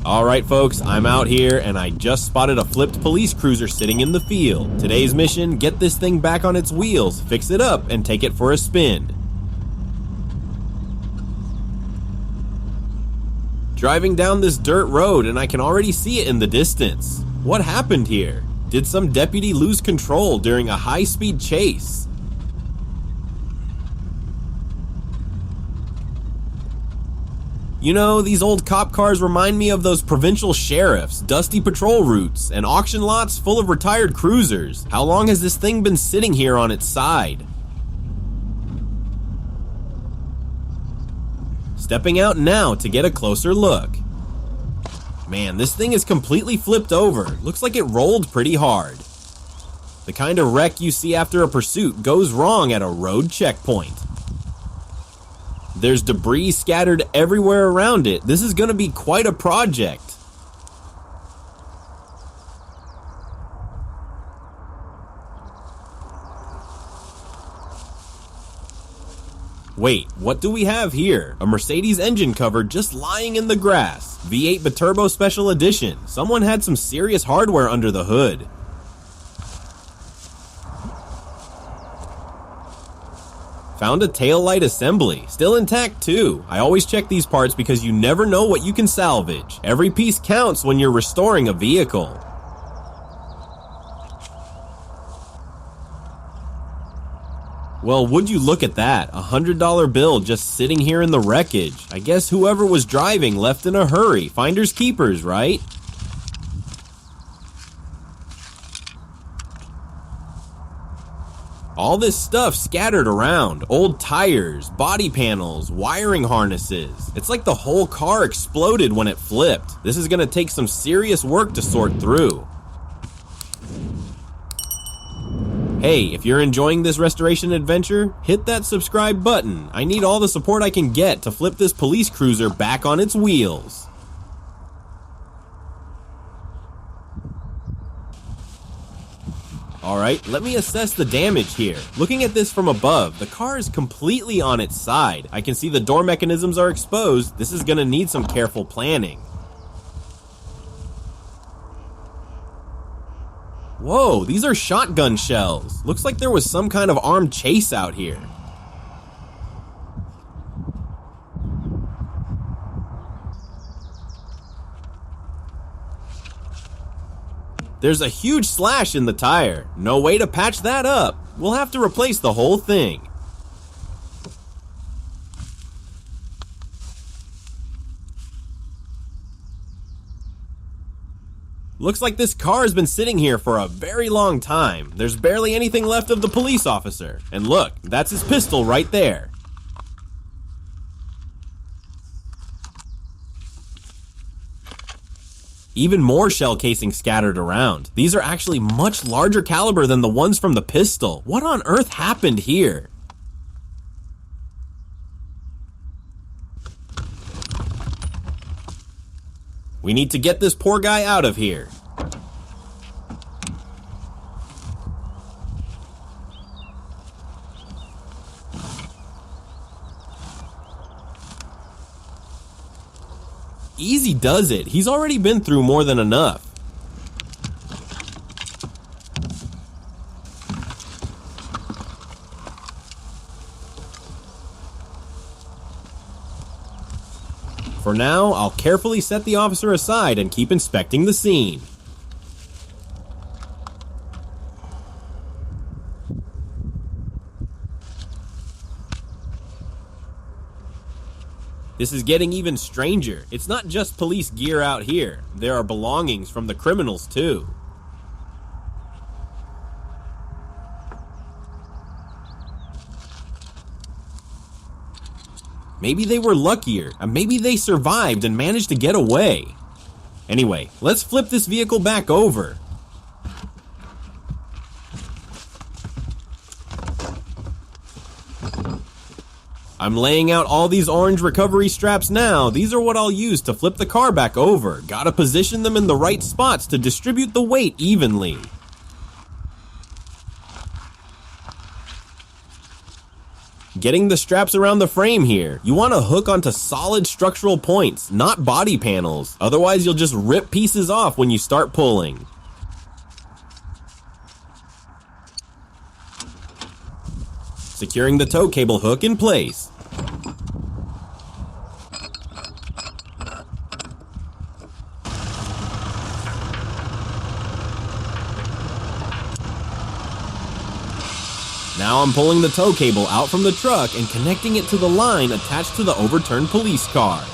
Alright folks, I'm out here and I just spotted a flipped police cruiser sitting in the field. Today's mission, get this thing back on its wheels, fix it up, and take it for a spin. Driving down this dirt road and I can already see it in the distance. What happened here? Did some deputy lose control during a high-speed chase? You know, these old cop cars remind me of those provincial sheriffs, dusty patrol routes, and auction lots full of retired cruisers. How long has this thing been sitting here on its side? Stepping out now to get a closer look. Man, this thing is completely flipped over. Looks like it rolled pretty hard. The kind of wreck you see after a pursuit goes wrong at a road checkpoint. There's debris scattered everywhere around it. This is going to be quite a project. Wait, what do we have here? A Mercedes engine cover just lying in the grass. V8 Biturbo Special Edition. Someone had some serious hardware under the hood. Found a taillight assembly, still intact too. I always check these parts because you never know what you can salvage. Every piece counts when you're restoring a vehicle. Well, would you look at that, a $100 bill just sitting here in the wreckage. I guess whoever was driving left in a hurry. Finders keepers, right? All this stuff scattered around. Old tires, body panels, wiring harnesses. It's like the whole car exploded when it flipped. This is gonna take some serious work to sort through. Hey, if you're enjoying this restoration adventure, hit that subscribe button. I need all the support I can get to flip this police cruiser back on its wheels. Alright, let me assess the damage here. Looking at this from above, the car is completely on its side. I can see the door mechanisms are exposed. This is gonna need some careful planning. Whoa, these are shotgun shells. Looks like there was some kind of armed chase out here. There's a huge slash in the tire. No way to patch that up. We'll have to replace the whole thing. Looks like this car has been sitting here for a very long time. There's barely anything left of the police officer. And look, that's his pistol right there. Even more shell casing scattered around. These are actually much larger caliber than the ones from the pistol. What on earth happened here? We need to get this poor guy out of here. Easy does it. He's already been through more than enough. For now, I'll carefully set the officer aside and keep inspecting the scene. This is getting even stranger. It's not just police gear out here. There are belongings from the criminals too. Maybe they were luckier, and maybe they survived and managed to get away. Anyway, let's flip this vehicle back over. I'm laying out all these orange recovery straps now. These are what I'll use to flip the car back over. Gotta position them in the right spots to distribute the weight evenly. Getting the straps around the frame here. You want to hook onto solid structural points, not body panels. Otherwise, you'll just rip pieces off when you start pulling. Securing the tow cable hook in place. Now I'm pulling the tow cable out from the truck and connecting it to the line attached to the overturned police car.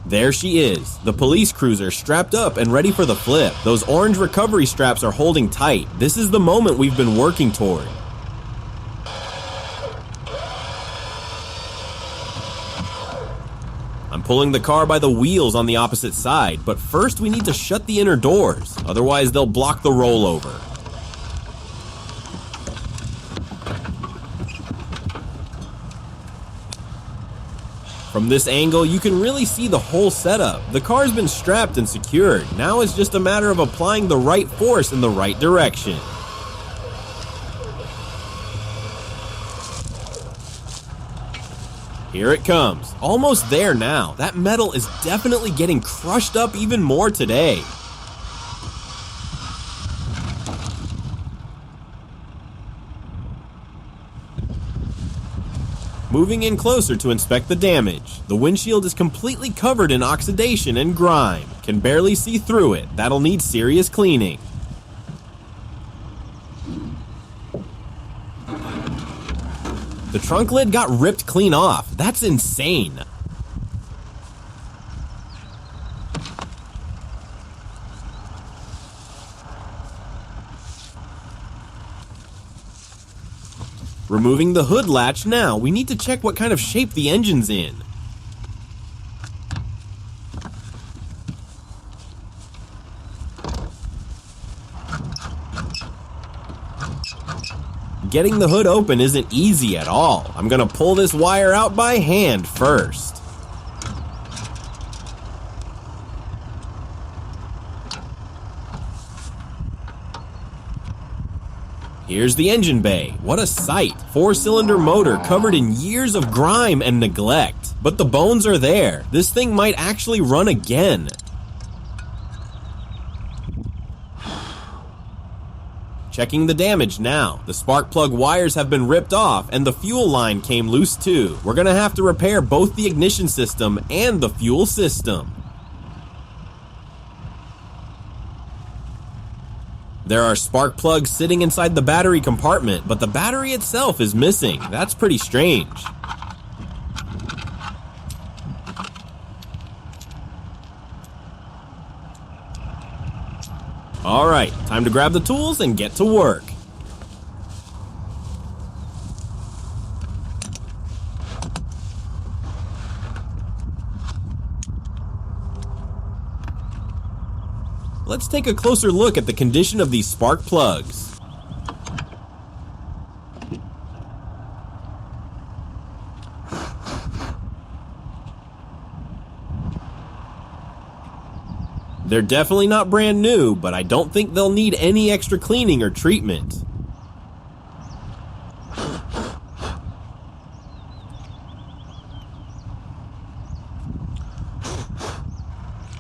There she is, the police cruiser strapped up and ready for the flip. Those orange recovery straps are holding tight. This is the moment we've been working toward. I'm pulling the car by the wheels on the opposite side, but first we need to shut the inner doors, otherwise they'll block the rollover. From this angle, you can really see the whole setup. The car's been strapped and secured. Now it's just a matter of applying the right force in the right direction. Here it comes. Almost there now. That metal is definitely getting crushed up even more today. Moving in closer to inspect the damage. The windshield is completely covered in oxidation and grime. Can barely see through it. That'll need serious cleaning. The trunk lid got ripped clean off. That's insane. Removing the hood latch now, we need to check what kind of shape the engine's in. Getting the hood open isn't easy at all. I'm gonna pull this wire out by hand first. Here's the engine bay. What a sight. 4-cylinder motor covered in years of grime and neglect. But the bones are there. This thing might actually run again. Checking the damage now. The spark plug wires have been ripped off and the fuel line came loose too. We're gonna have to repair both the ignition system and the fuel system. There are spark plugs sitting inside the battery compartment, but the battery itself is missing. That's pretty strange. Alright, time to grab the tools and get to work. Let's take a closer look at the condition of these spark plugs. They're definitely not brand new, but I don't think they'll need any extra cleaning or treatment.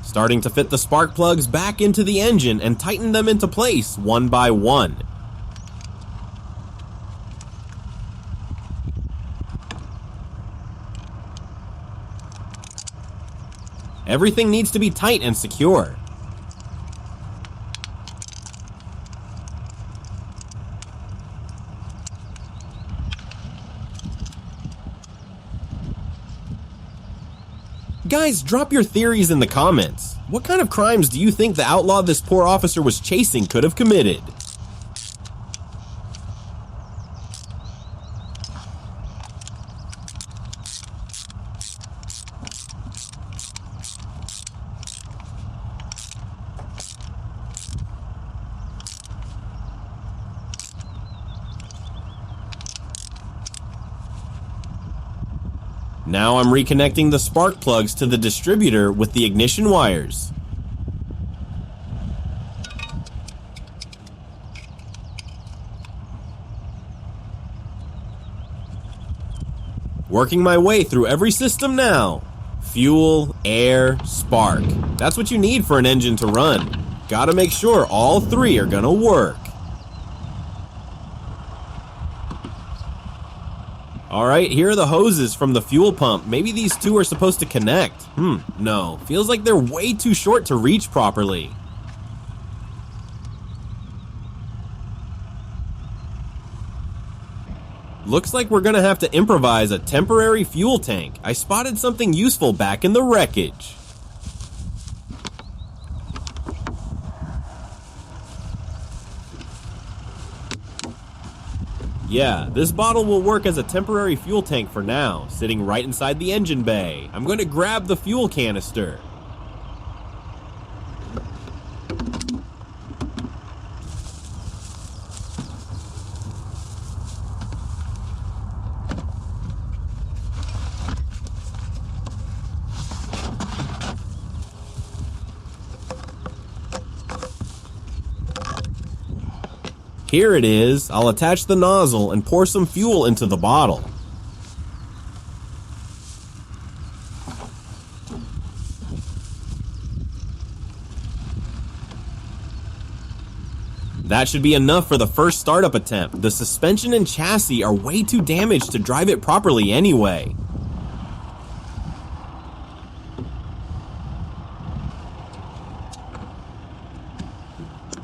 Starting to fit the spark plugs back into the engine and tighten them into place one by one. Everything needs to be tight and secure. Guys, drop your theories in the comments. What kind of crimes do you think the outlaw this poor officer was chasing could have committed? Now I'm reconnecting the spark plugs to the distributor with the ignition wires. Working my way through every system now. Fuel, air, spark. That's what you need for an engine to run. Gotta make sure all three are gonna work. Alright, here are the hoses from the fuel pump. Maybe these two are supposed to connect. No. Feels like they're way too short to reach properly. Looks like we're gonna have to improvise a temporary fuel tank. I spotted something useful back in the wreckage. Yeah, this bottle will work as a temporary fuel tank for now, sitting right inside the engine bay. I'm going to grab the fuel canister. Here it is. I'll attach the nozzle and pour some fuel into the bottle. That should be enough for the first startup attempt. The suspension and chassis are way too damaged to drive it properly anyway.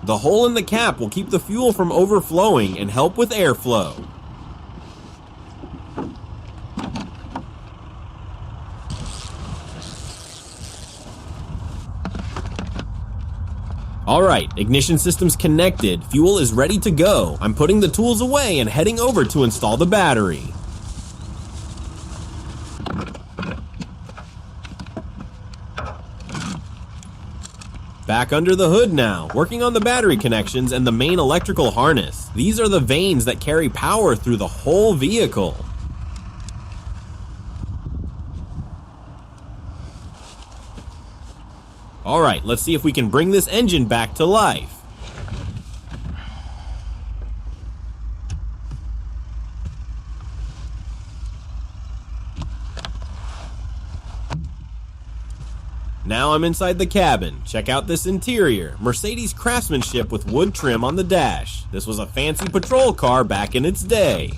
The hole in the cap will keep the fuel from overflowing and help with airflow. Alright, ignition system's connected, fuel is ready to go. I'm putting the tools away and heading over to install the battery. Back under the hood now, working on the battery connections and the main electrical harness. These are the vanes that carry power through the whole vehicle. Alright, let's see if we can bring this engine back to life. Now I'm inside the cabin. Check out this interior. Mercedes craftsmanship with wood trim on the dash. This was a fancy patrol car back in its day.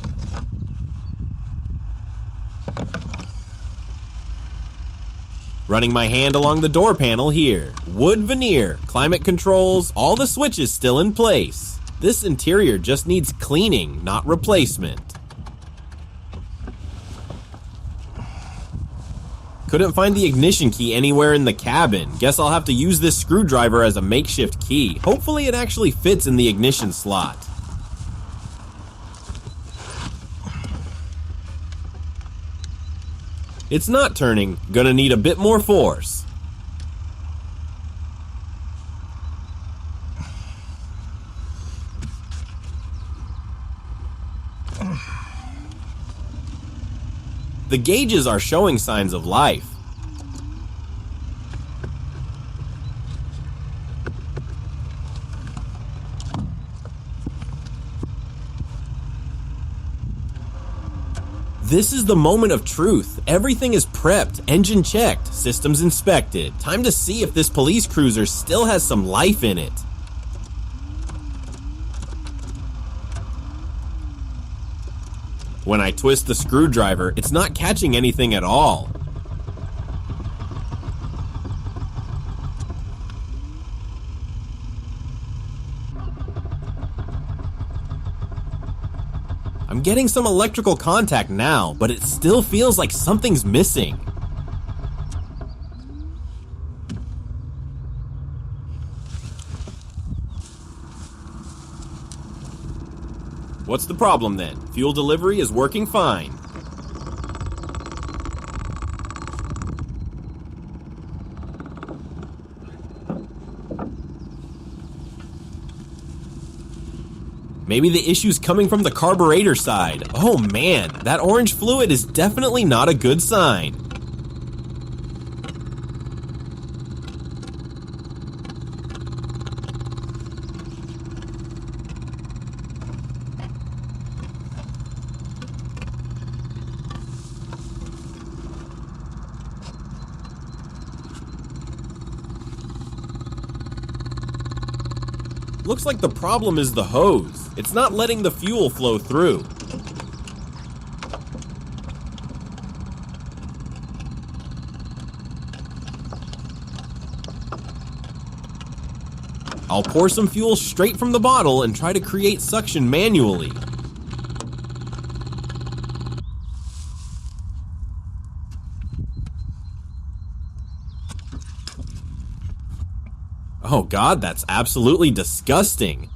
Running my hand along the door panel here. Wood veneer, climate controls, all the switches still in place. This interior just needs cleaning, not replacement. Couldn't find the ignition key anywhere in the cabin. Guess I'll have to use this screwdriver as a makeshift key. Hopefully it actually fits in the ignition slot. It's not turning. Gonna need a bit more force. The gauges are showing signs of life. This is the moment of truth. Everything is prepped, engine checked, systems inspected. Time to see if this police cruiser still has some life in it. When I twist the screwdriver, it's not catching anything at all. I'm getting some electrical contact now, but it still feels like something's missing. What's the problem then? Fuel delivery is working fine. Maybe the issue's coming from the carburetor side. Oh man, that orange fluid is definitely not a good sign. Looks like the problem is the hose. It's not letting the fuel flow through. I'll pour some fuel straight from the bottle and try to create suction manually. Oh god, that's absolutely disgusting.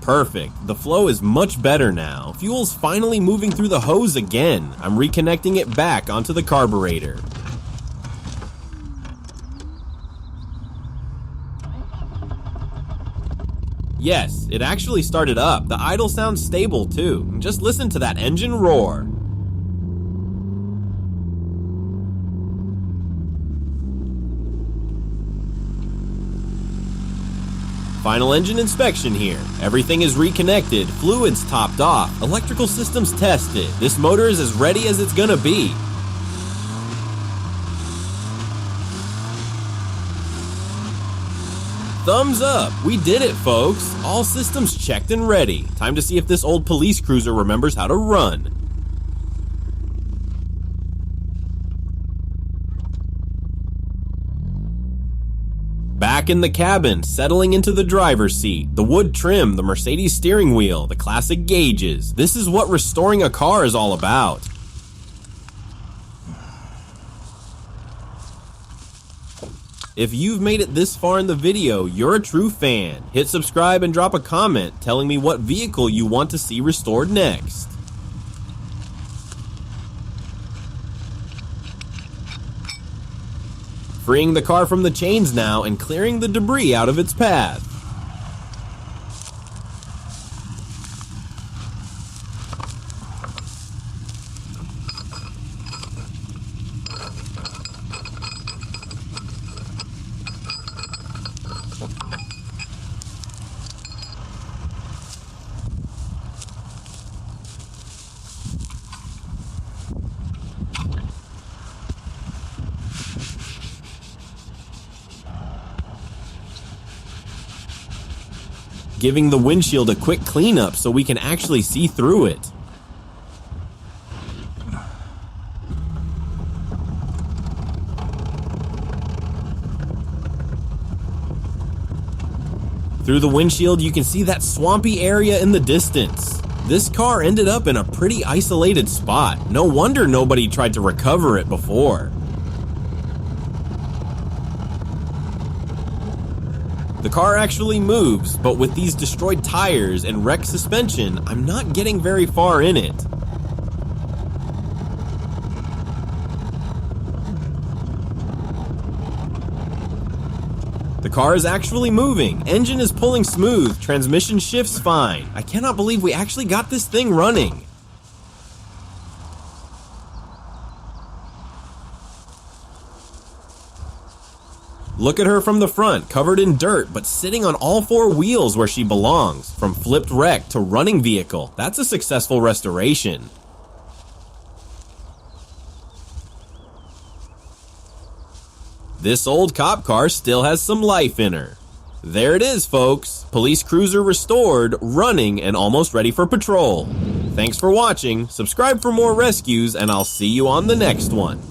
Perfect. The flow is much better now. Fuel's finally moving through the hose again. I'm reconnecting it back onto the carburetor. Yes, it actually started up. The idle sounds stable too. Just listen to that engine roar. Final engine inspection here. Everything is reconnected, fluids topped off, electrical systems tested. This motor is as ready as it's gonna be. Thumbs up! We did it, folks! All systems checked and ready. Time to see if this old police cruiser remembers how to run. Back in the cabin, settling into the driver's seat, the wood trim, the Mercedes steering wheel, the classic gauges. This is what restoring a car is all about. If you've made it this far in the video, you're a true fan. Hit subscribe and drop a comment telling me what vehicle you want to see restored next. Freeing the car from the chains now and clearing the debris out of its path. Giving the windshield a quick cleanup so we can actually see through it. Through the windshield, you can see that swampy area in the distance. This car ended up in a pretty isolated spot. No wonder nobody tried to recover it before. The car actually moves, but with these destroyed tires and wrecked suspension, I'm not getting very far in it. The car is actually moving, engine is pulling smooth, transmission shifts fine. I cannot believe we actually got this thing running. Look at her from the front, covered in dirt, but sitting on all four wheels where she belongs. From flipped wreck to running vehicle, that's a successful restoration. This old cop car still has some life in her. There it is, folks. Police cruiser restored, running, and almost ready for patrol. Thanks for watching, subscribe for more rescues, and I'll see you on the next one.